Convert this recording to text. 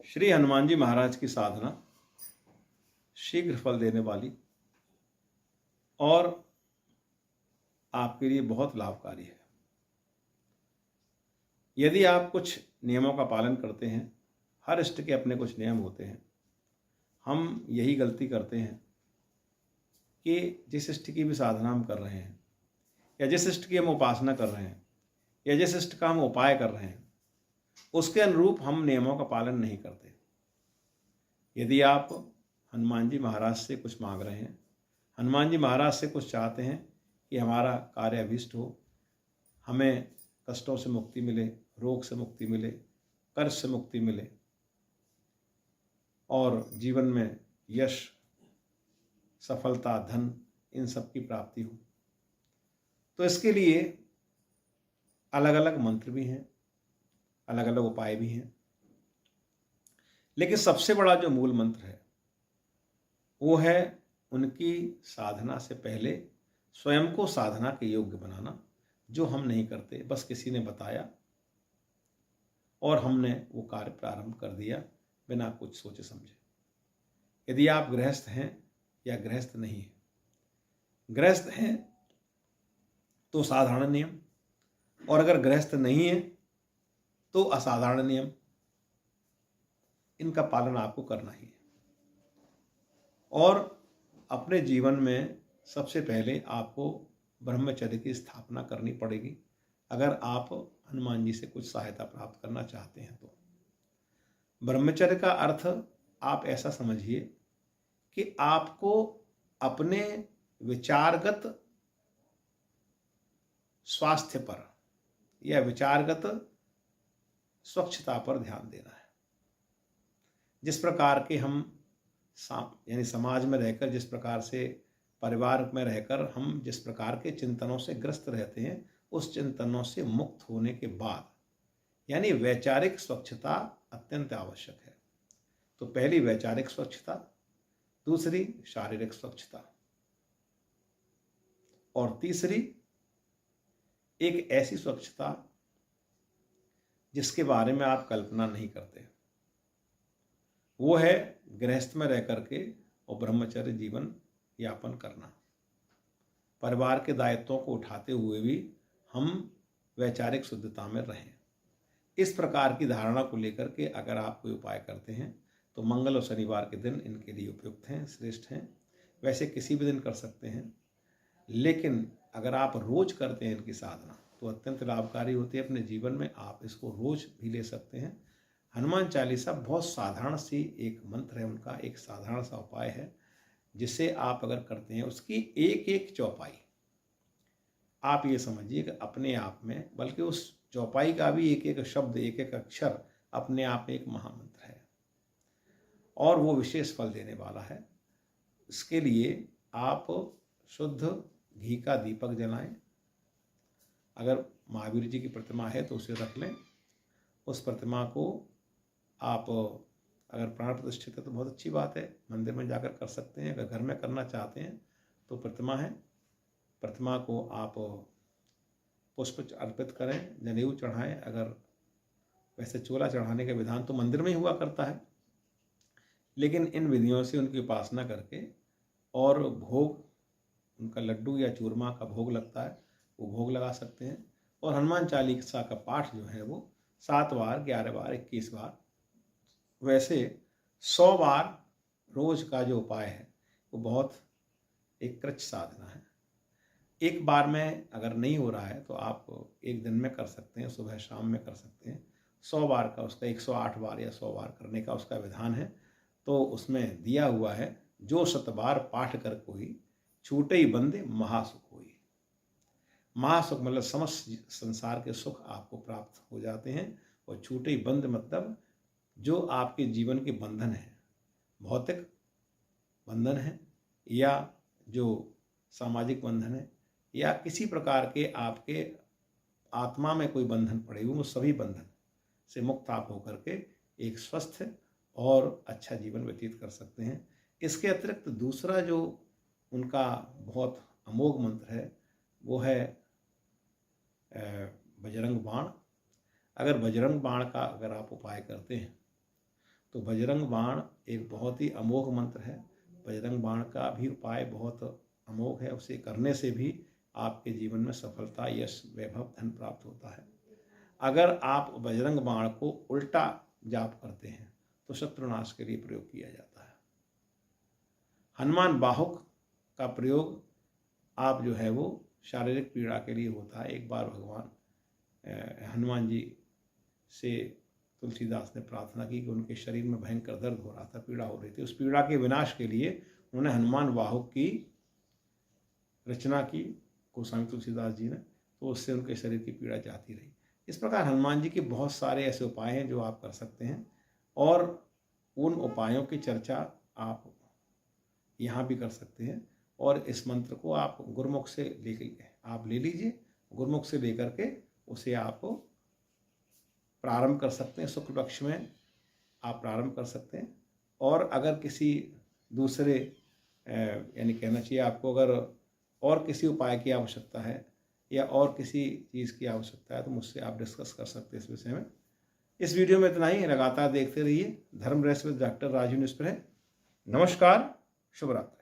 श्री हनुमान जी महाराज की साधना शीघ्र फल देने वाली और आपके लिए बहुत लाभकारी है। यदि आप कुछ नियमों का पालन करते हैं, हर इष्ट के अपने कुछ नियम होते हैं। हम यही गलती करते हैं कि जिस इष्ट की भी साधना हम कर रहे हैं या जिस इष्ट की हम उपासना कर रहे हैं या जिस इष्ट का हम उपाय कर रहे हैं, उसके अनुरूप हम नियमों का पालन नहीं करते। यदि आप हनुमान जी महाराज से कुछ मांग रहे हैं, हनुमान जी महाराज से कुछ चाहते हैं कि हमारा कार्य अभीष्ट हो, हमें कष्टों से मुक्ति मिले, रोग से मुक्ति मिले, कर्ज से मुक्ति मिले और जीवन में यश, सफलता, धन, इन सब की प्राप्ति हो, तो इसके लिए अलग अलग मंत्र भी हैं, अलग अलग उपाय भी हैं। लेकिन सबसे बड़ा जो मूल मंत्र है वो है उनकी साधना से पहले स्वयं को साधना के योग्य बनाना, जो हम नहीं करते, बस किसी ने बताया और हमने वो कार्य प्रारंभ कर दिया बिना कुछ सोचे समझे। यदि आप गृहस्थ हैं या गृहस्थ नहीं हैं, गृहस्थ हैं तो साधारण नियम, और अगर गृहस्थ नहीं है तो असाधारण नियम, इनका पालन आपको करना ही है। और अपने जीवन में सबसे पहले आपको ब्रह्मचर्य की स्थापना करनी पड़ेगी अगर आप हनुमान जी से कुछ सहायता प्राप्त करना चाहते हैं तो। ब्रह्मचर्य का अर्थ आप ऐसा समझिए कि आपको अपने विचारगत स्वास्थ्य पर या विचारगत स्वच्छता पर ध्यान देना है। जिस प्रकार के हम यानी समाज में रहकर, जिस प्रकार से परिवार में रहकर हम जिस प्रकार के चिंतनों से ग्रस्त रहते हैं, उस चिंतनों से मुक्त होने के बाद यानी वैचारिक स्वच्छता अत्यंत आवश्यक है। तो पहली वैचारिक स्वच्छता, दूसरी शारीरिक स्वच्छता, और तीसरी एक ऐसी स्वच्छता जिसके बारे में आप कल्पना नहीं करते, वो है गृहस्थ में रह करके और ब्रह्मचर्य जीवन यापन करना। परिवार के दायित्वों को उठाते हुए भी हम वैचारिक शुद्धता में रहें। इस प्रकार की धारणा को लेकर के अगर आप कोई उपाय करते हैं तो मंगल और शनिवार के दिन इनके लिए उपयुक्त हैं, श्रेष्ठ हैं। वैसे किसी भी दिन कर सकते हैं, लेकिन अगर आप रोज करते हैं इनकी साधना तो अत्यंत लाभकारी होती है। अपने जीवन में आप इसको रोज भी ले सकते हैं। हनुमान चालीसा बहुत साधारण सी एक मंत्र है, उनका एक साधारण सा उपाय है, जिसे आप अगर करते हैं, उसकी एक एक चौपाई आप ये समझिए कि अपने आप में, बल्कि उस चौपाई का भी एक एक शब्द, एक एक अक्षर अपने आप में एक महामंत्र है और वो विशेष फल देने वाला है। इसके लिए आप शुद्ध घी का दीपक जलाएं। अगर महावीर जी की प्रतिमा है तो उसे रख लें। उस प्रतिमा को आप अगर प्राण प्रतिष्ठित है तो बहुत अच्छी बात है, मंदिर में जाकर कर सकते हैं। अगर घर में करना चाहते हैं तो प्रतिमा है, प्रतिमा को आप पुष्प अर्पित करें, जनेऊ चढ़ाएं। अगर वैसे चोला चढ़ाने का विधान तो मंदिर में ही हुआ करता है, लेकिन इन विधियों से उनकी उपासना करके और भोग, उनका लड्डू या चूरमा का भोग लगता है, वो भोग लगा सकते हैं। और हनुमान चालीसा का पाठ जो है वो 7 बार, 11 बार, 21 बार, वैसे 100 बार रोज का जो उपाय है वो बहुत एक कृच्छ साधना है। एक बार में अगर नहीं हो रहा है तो आप एक दिन में कर सकते हैं, सुबह शाम में कर सकते हैं। 100 बार का, उसका 108 बार या 100 बार करने का उसका विधान है। तो उसमें दिया हुआ है, जो 100 बार पाठ कर कोई, छूटे ही बंदे महासुख होई। महासुख मतलब समस्त संसार के सुख आपको प्राप्त हो जाते हैं। और छूटे ही बंद मतलब जो आपके जीवन के बंधन है, भौतिक बंधन है या जो सामाजिक बंधन है या किसी प्रकार के आपके आत्मा में कोई बंधन पड़े हुए, वो सभी बंधन से मुक्त आप होकर के एक स्वस्थ और अच्छा जीवन व्यतीत कर सकते हैं। इसके अतिरिक्त दूसरा जो उनका बहुत अमोघ मंत्र है वो है बजरंग बाण। अगर बजरंग बाण का अगर आप उपाय करते हैं तो बजरंग बाण एक बहुत ही अमोघ मंत्र है। बजरंग बाण का भी उपाय बहुत अमोघ है, उसे करने से भी आपके जीवन में सफलता, यश, वैभव, धन प्राप्त होता है। अगर आप बजरंग बाण को उल्टा जाप करते हैं तो शत्रुनाश के लिए प्रयोग किया जाता है। हनुमान बाहुक का प्रयोग आप जो है वो शारीरिक पीड़ा के लिए होता है। एक बार भगवान हनुमान जी से तुलसीदास ने प्रार्थना की कि उनके शरीर में भयंकर दर्द हो रहा था, पीड़ा हो रही थी। उस पीड़ा के विनाश के लिए उन्होंने हनुमान बाहुक की रचना की गोस्वामी तुलसीदास जी ने, तो उससे उनके शरीर की पीड़ा जाती रही। इस प्रकार हनुमान जी के बहुत सारे ऐसे उपाय हैं जो आप कर सकते हैं, और उन उपायों की चर्चा आप यहाँ भी कर सकते हैं। और इस मंत्र को आप गुरुमुख से ले लीजिए, गुरुमुख से लेकर के उसे आप प्रारंभ कर सकते हैं। शुक्ल पक्ष में आप प्रारंभ कर सकते हैं। और अगर किसी दूसरे यानी कहना चाहिए आपको, अगर और किसी उपाय की आवश्यकता है या और किसी चीज़ की आवश्यकता है तो मुझसे आप डिस्कस कर सकते हैं इस विषय में। इस वीडियो में इतना ही। लगातार देखते रहिए धर्म रहस्य विद डॉक्टर राजू न्यूज़ पर है। नमस्कार, शुभ रात्रि।